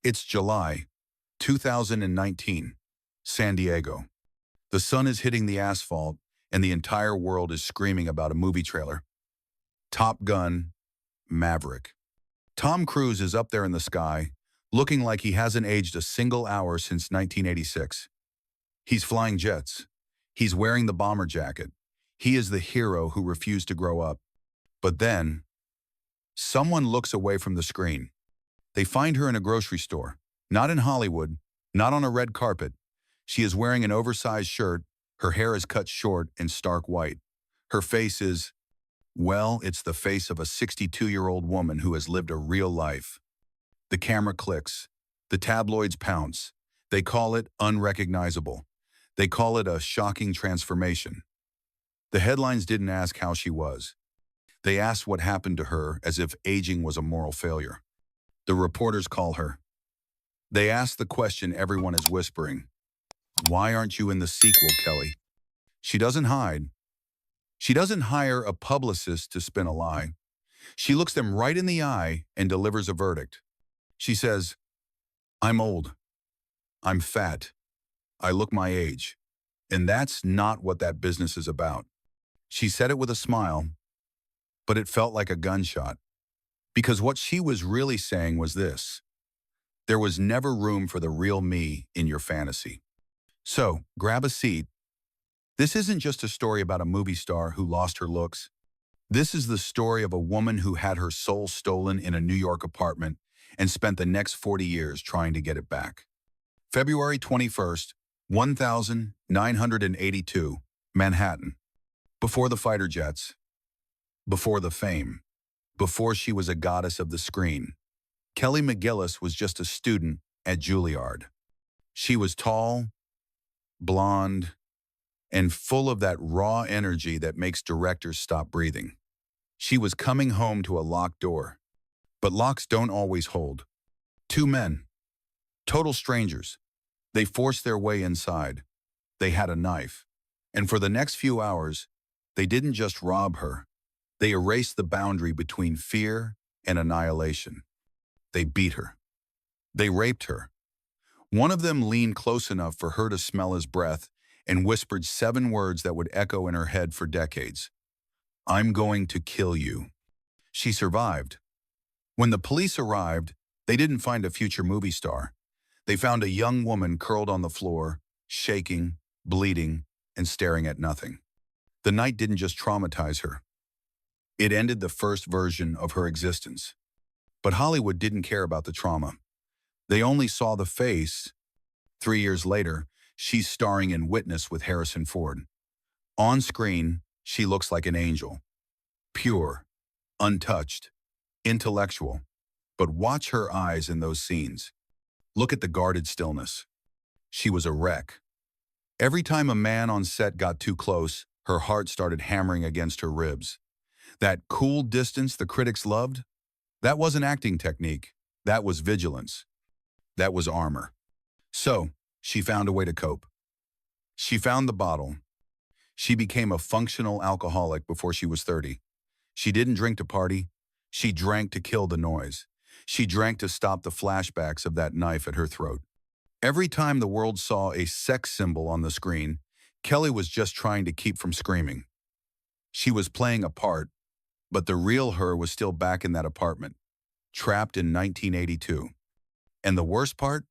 It's July 2019, San Diego. The sun is hitting the asphalt and the entire world is screaming about a movie trailer. Top Gun, Maverick. Tom Cruise is up there in the sky, looking like he hasn't aged a single hour since 1986. He's flying jets. He's wearing the bomber jacket. He is the hero who refused to grow up. But then, someone looks away from the screen. They find her in a grocery store, not in Hollywood, not on a red carpet. She is wearing an oversized shirt, her hair is cut short and stark white. Her face is, well, it's the face of a 62-year-old woman who has lived a real life. The camera clicks. The tabloids pounce. They call it unrecognizable. They call it a shocking transformation. The headlines didn't ask how she was. They asked what happened to her as if aging was a moral failure. The reporters call her. They ask the question everyone is whispering. Why aren't you in the sequel, Kelly? She doesn't hide. She doesn't hire a publicist to spin a lie. She looks them right in the eye and delivers a verdict. She says, I'm old. I'm fat. I look my age. And that's not what that business is about. She said it with a smile, but it felt like a gunshot. Because what she was really saying was this: there was never room for the real me in your fantasy. So, grab a seat. This isn't just a story about a movie star who lost her looks. This is the story of a woman who had her soul stolen in a New York apartment and spent the next 40 years trying to get it back. February 21st, 1982, Manhattan. Before the fighter jets. Before the fame. Before she was a goddess of the screen. Kelly McGillis was just a student at Juilliard. She was tall, blonde, and full of that raw energy that makes directors stop breathing. She was coming home to a locked door. But locks don't always hold. Two men, total strangers. They forced their way inside. They had a knife. And for the next few hours, they didn't just rob her. They erased the boundary between fear and annihilation. They beat her. They raped her. One of them leaned close enough for her to smell his breath and whispered 7 words that would echo in her head for decades. I'm going to kill you. She survived. When the police arrived, they didn't find a future movie star. They found a young woman curled on the floor, shaking, bleeding, and staring at nothing. The night didn't just traumatize her. It ended the first version of her existence. But Hollywood didn't care about the trauma. They only saw the face. 3 years later, she's starring in Witness with Harrison Ford. On screen, she looks like an angel. Pure, untouched, intellectual. But watch her eyes in those scenes. Look at the guarded stillness. She was a wreck. Every time a man on set got too close, her heart started hammering against her ribs. That cool distance the critics loved? That wasn't acting technique. That was vigilance. That was armor. So, she found a way to cope. She found the bottle. She became a functional alcoholic before she was 30. She didn't drink to party. She drank to kill the noise. She drank to stop the flashbacks of that knife at her throat. Every time the world saw a sex symbol on the screen, Kelly was just trying to keep from screaming. She was playing a part, but the real her was still back in that apartment, trapped in 1982. And the worst part?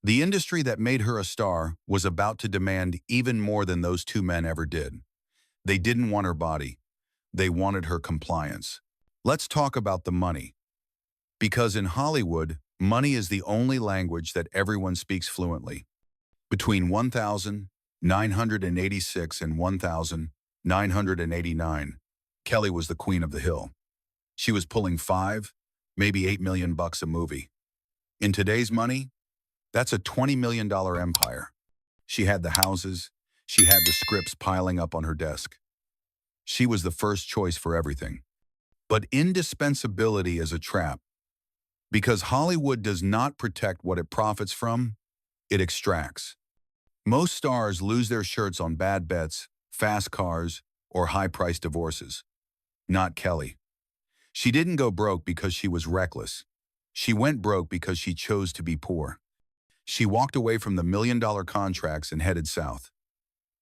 The industry that made her a star was about to demand even more than those 2 men ever did. They didn't want her body. They wanted her compliance. Let's talk about the money. Because in Hollywood, money is the only language that everyone speaks fluently. Between 1986 and 1989, Kelly was the queen of the hill. She was pulling 5, maybe $8 million a movie. In today's money, that's a $20 million empire. She had the houses. She had the scripts piling up on her desk. She was the first choice for everything. But indispensability is a trap. Because Hollywood does not protect what it profits from, it extracts. Most stars lose their shirts on bad bets, fast cars, or high-priced divorces. Not Kelly. She didn't go broke because she was reckless. She went broke because she chose to be poor. She walked away from the million-dollar contracts and headed south.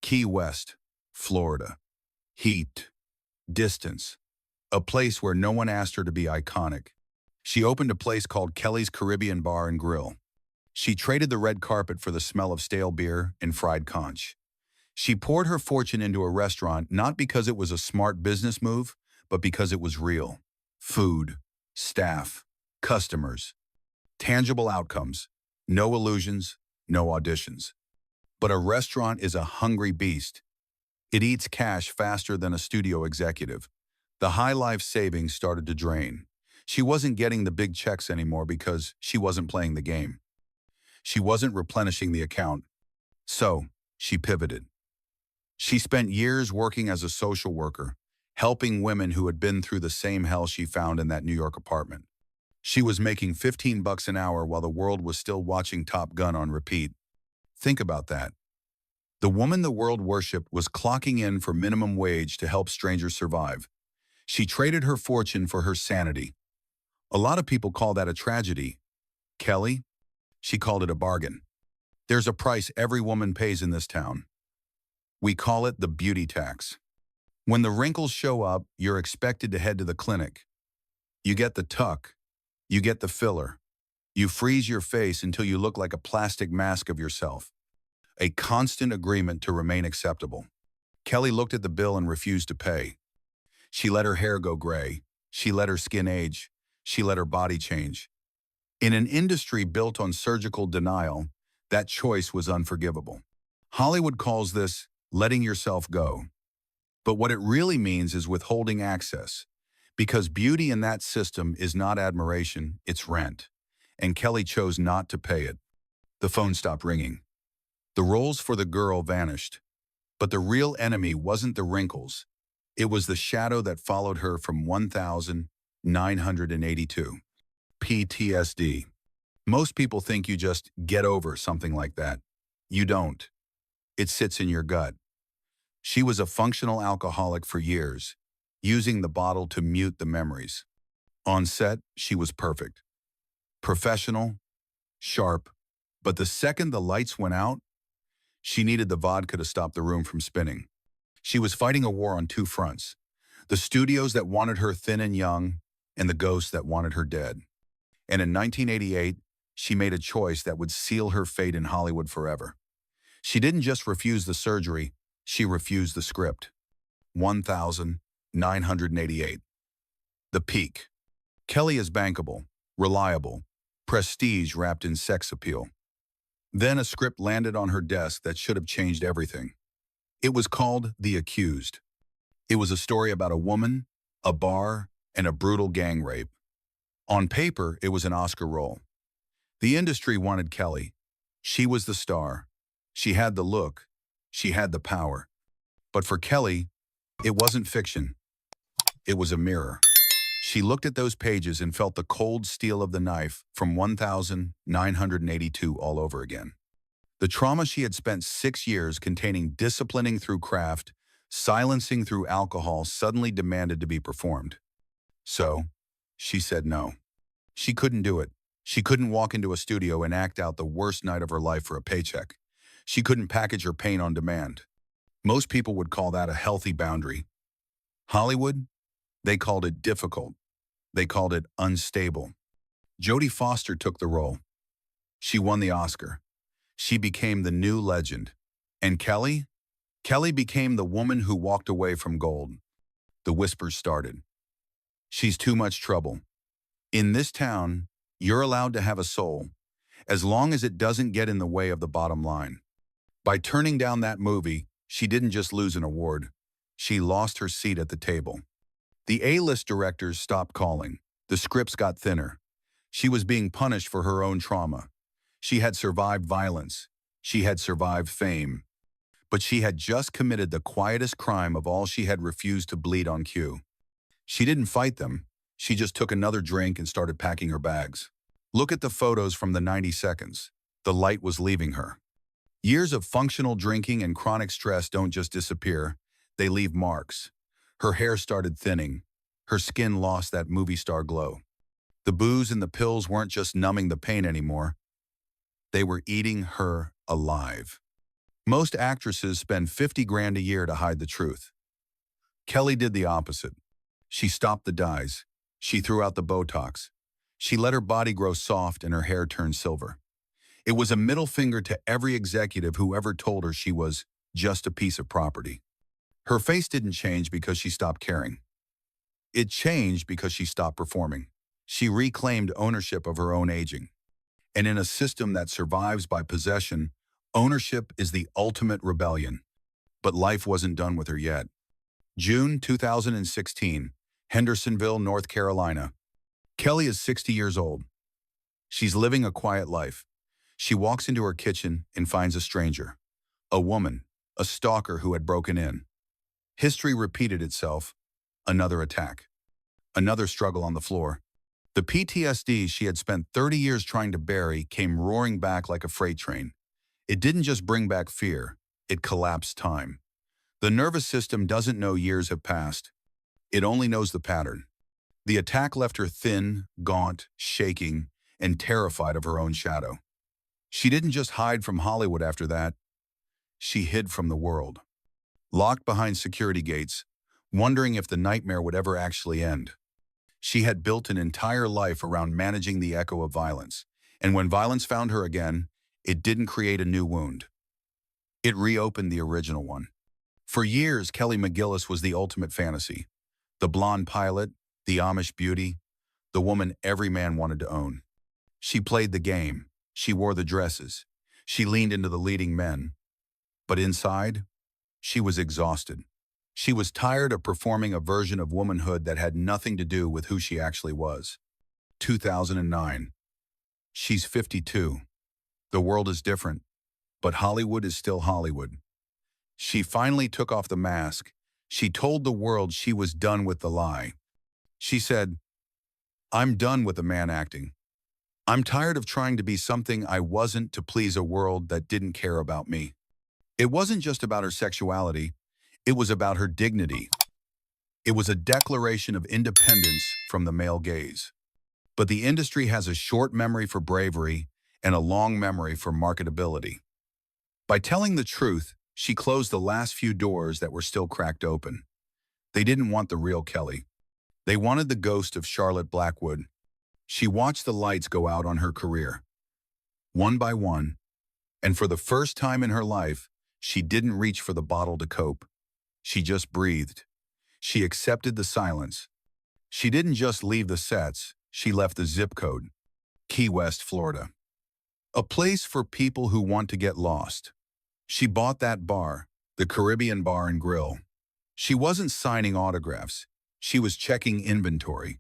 Key West, Florida. Heat, distance, a place where no one asked her to be iconic. She opened a place called Kelly's Caribbean Bar and Grill. She traded the red carpet for the smell of stale beer and fried conch. She poured her fortune into a restaurant not because it was a smart business move, but because it was real. Food, staff, customers, tangible outcomes, no illusions, no auditions. But a restaurant is a hungry beast. It eats cash faster than a studio executive. The high life savings started to drain. She wasn't getting the big checks anymore because she wasn't playing the game. She wasn't replenishing the account. So, she pivoted. She spent years working as a social worker, helping women who had been through the same hell she found in that New York apartment. She was making $15 an hour while the world was still watching Top Gun on repeat. Think about that. The woman the world worshipped was clocking in for minimum wage to help strangers survive. She traded her fortune for her sanity. A lot of people call that a tragedy. Kelly? She called it a bargain. There's a price every woman pays in this town. We call it the beauty tax. When the wrinkles show up, you're expected to head to the clinic. You get the tuck. You get the filler. You freeze your face until you look like a plastic mask of yourself. A constant agreement to remain acceptable. Kelly looked at the bill and refused to pay. She let her hair go gray. She let her skin age. She let her body change. In an industry built on surgical denial, that choice was unforgivable. Hollywood calls this letting yourself go. But what it really means is withholding access, because beauty in that system is not admiration, it's rent. And Kelly chose not to pay it. The phone stopped ringing. The roles for the girl vanished. But the real enemy wasn't the wrinkles. It was the shadow that followed her from 1982. PTSD. Most people think you just get over something like that. You don't. It sits in your gut. She was a functional alcoholic for years, using the bottle to mute the memories. On set, she was perfect. Professional, sharp, but the second the lights went out, she needed the vodka to stop the room from spinning. She was fighting a war on two fronts: the studios that wanted her thin and young, and the ghosts that wanted her dead. And in 1988, she made a choice that would seal her fate in Hollywood forever. She didn't just refuse the surgery, she refused the script. 1988. The peak. Kelly is bankable, reliable, prestige wrapped in sex appeal. Then a script landed on her desk that should have changed everything. It was called The Accused. It was a story about a woman, a bar, and a brutal gang rape. On paper, it was an Oscar role. The industry wanted Kelly. She was the star. She had the look. She had the power. But for Kelly, it wasn't fiction. It was a mirror. She looked at those pages and felt the cold steel of the knife from 1982 all over again. The trauma she had spent 6 years containing, disciplining through craft, silencing through alcohol, suddenly demanded to be performed. So, she said no. She couldn't do it. She couldn't walk into a studio and act out the worst night of her life for a paycheck. She couldn't package her pain on demand. Most people would call that a healthy boundary. Hollywood? They called it difficult. They called it unstable. Jodie Foster took the role. She won the Oscar. She became the new legend. And Kelly? Kelly became the woman who walked away from gold. The whispers started. She's too much trouble. In this town, you're allowed to have a soul, as long as it doesn't get in the way of the bottom line. By turning down that movie, she didn't just lose an award. She lost her seat at the table. The A-list directors stopped calling. The scripts got thinner. She was being punished for her own trauma. She had survived violence. She had survived fame. But she had just committed the quietest crime of all. She had refused to bleed on cue. She didn't fight them. She just took another drink and started packing her bags. Look at the photos from the 90 seconds. The light was leaving her. Years of functional drinking and chronic stress don't just disappear. They leave marks. Her hair started thinning. Her skin lost that movie star glow. The booze and the pills weren't just numbing the pain anymore. They were eating her alive. Most actresses spend 50 grand a year to hide the truth. Kelly did the opposite. She stopped the dyes. She threw out the Botox. She let her body grow soft and her hair turn silver. It was a middle finger to every executive who ever told her she was just a piece of property. Her face didn't change because she stopped caring. It changed because she stopped performing. She reclaimed ownership of her own aging. And in a system that survives by possession, ownership is the ultimate rebellion. But life wasn't done with her yet. June 2016, Hendersonville, North Carolina. Kelly is 60 years old. She's living a quiet life. She walks into her kitchen and finds a stranger. A woman, a stalker who had broken in. History repeated itself. Another attack. Another struggle on the floor. The PTSD she had spent 30 years trying to bury came roaring back like a freight train. It didn't just bring back fear, it collapsed time. The nervous system doesn't know years have passed. It only knows the pattern. The attack left her thin, gaunt, shaking, and terrified of her own shadow. She didn't just hide from Hollywood after that. She hid from the world. Locked behind security gates, wondering if the nightmare would ever actually end. She had built an entire life around managing the echo of violence, and when violence found her again, it didn't create a new wound. It reopened the original one. For years, Kelly McGillis was the ultimate fantasy. The blonde pilot, the Amish beauty, the woman every man wanted to own. She played the game. She wore the dresses. She leaned into the leading men. But inside, she was exhausted. She was tired of performing a version of womanhood that had nothing to do with who she actually was. 2009. She's 52. The world is different, but Hollywood is still Hollywood. She finally took off the mask. She told the world she was done with the lie. She said, "I'm done with the man acting. I'm tired of trying to be something I wasn't to please a world that didn't care about me." It wasn't just about her sexuality. It was about her dignity. It was a declaration of independence from the male gaze. But the industry has a short memory for bravery and a long memory for marketability. By telling the truth, she closed the last few doors that were still cracked open. They didn't want the real Kelly. They wanted the ghost of Charlotte Blackwood. She watched the lights go out on her career, one by one, and for the first time in her life, she didn't reach for the bottle to cope. She just breathed. She accepted the silence. She didn't just leave the sets, she left the zip code, Key West, Florida. A place for people who want to get lost. She bought that bar, the Caribbean Bar and Grill. She wasn't signing autographs. She was checking inventory.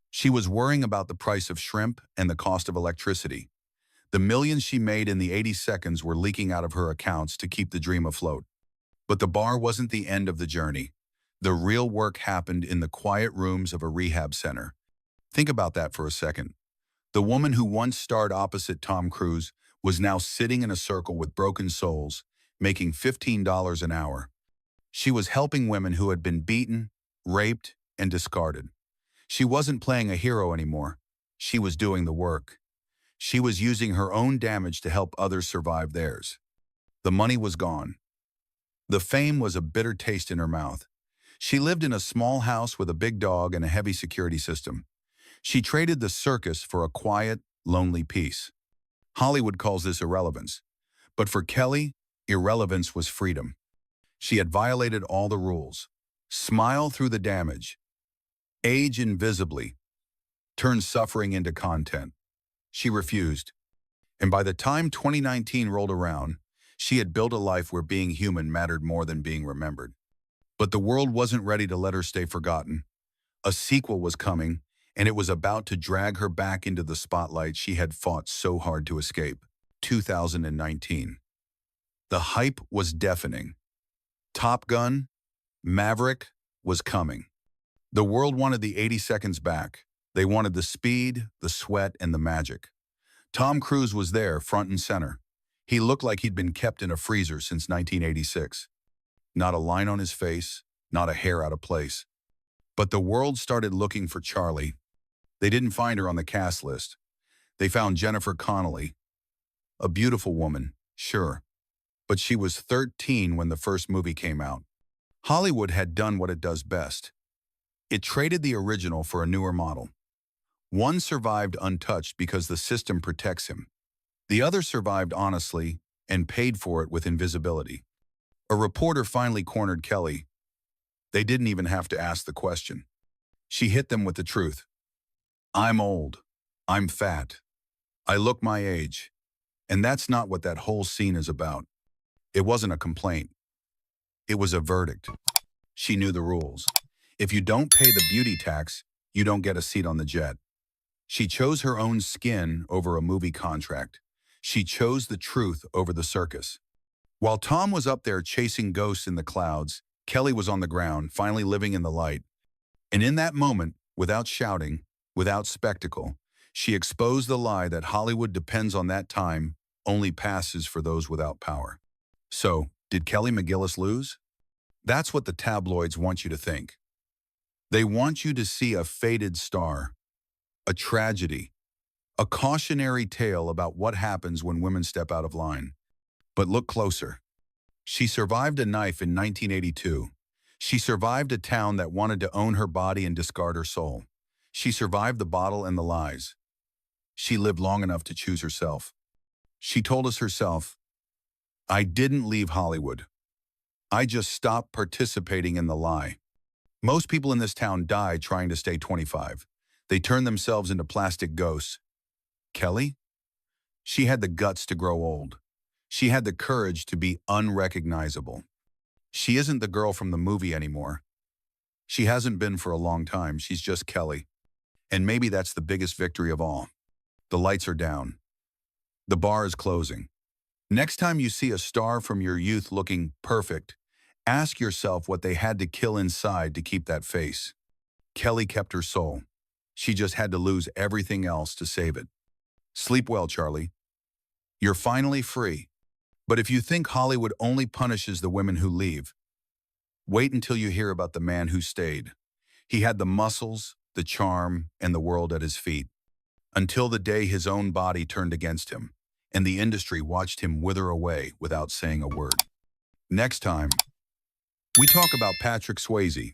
She was worrying about the price of shrimp and the cost of electricity. The millions she made in the 80 seconds were leaking out of her accounts to keep the dream afloat. But the bar wasn't the end of the journey. The real work happened in the quiet rooms of a rehab center. Think about that for a second. The woman who once starred opposite Tom Cruise was now sitting in a circle with broken souls, making $15 an hour. She was helping women who had been beaten, raped, and discarded. She wasn't playing a hero anymore. She was doing the work. She was using her own damage to help others survive theirs. The money was gone. The fame was a bitter taste in her mouth. She lived in a small house with a big dog and a heavy security system. She traded the circus for a quiet, lonely peace. Hollywood calls this irrelevance. But for Kelly, irrelevance was freedom. She had violated all the rules. Smile through the damage. Age invisibly. Turn suffering into content. She refused. And by the time 2019 rolled around, she had built a life where being human mattered more than being remembered. But the world wasn't ready to let her stay forgotten. A sequel was coming, and it was about to drag her back into the spotlight she had fought so hard to escape. 2019. The hype was deafening. Top Gun, Maverick was coming. The world wanted the 80 seconds back. They wanted the speed, the sweat, and the magic. Tom Cruise was there, front and center. He looked like he'd been kept in a freezer since 1986. Not a line on his face, not a hair out of place. But the world started looking for Charlie. They didn't find her on the cast list. They found Jennifer Connelly, a beautiful woman, sure, but she was 13 when the first movie came out. Hollywood had done what it does best. It traded the original for a newer model. One survived untouched because the system protects him. The other survived honestly and paid for it with invisibility. A reporter finally cornered Kelly. They didn't even have to ask the question. She hit them with the truth. I'm old. I'm fat. I look my age. And that's not what that whole scene is about. It wasn't a complaint. It was a verdict. She knew the rules. If you don't pay the beauty tax, you don't get a seat on the jet. She chose her own skin over a movie contract. She chose the truth over the circus. While Tom was up there chasing ghosts in the clouds, Kelly was on the ground, finally living in the light. And in that moment, without shouting, without spectacle, she exposed the lie that Hollywood depends on that time only passes for those without power. So, did Kelly McGillis lose? That's what the tabloids want you to think. They want you to see a faded star, a tragedy, a cautionary tale about what happens when women step out of line. But look closer. She survived a knife in 1982. She survived a town that wanted to own her body and discard her soul. She survived the bottle and the lies. She lived long enough to choose herself. She told us herself, I didn't leave Hollywood. I just stopped participating in the lie. Most people in this town died trying to stay 25. They turned themselves into plastic ghosts. Kelly? She had the guts to grow old. She had the courage to be unrecognizable. She isn't the girl from the movie anymore. She hasn't been for a long time. She's just Kelly. And maybe that's the biggest victory of all. The lights are down. The bar is closing. Next time you see a star from your youth looking perfect, ask yourself what they had to kill inside to keep that face. Kelly kept her soul. She just had to lose everything else to save it. Sleep well, Charlie. You're finally free. But if you think Hollywood only punishes the women who leave, wait until you hear about the man who stayed. He had the muscles, the charm, and the world at his feet. Until the day his own body turned against him, and the industry watched him wither away without saying a word. Next time, we talk about Patrick Swayze,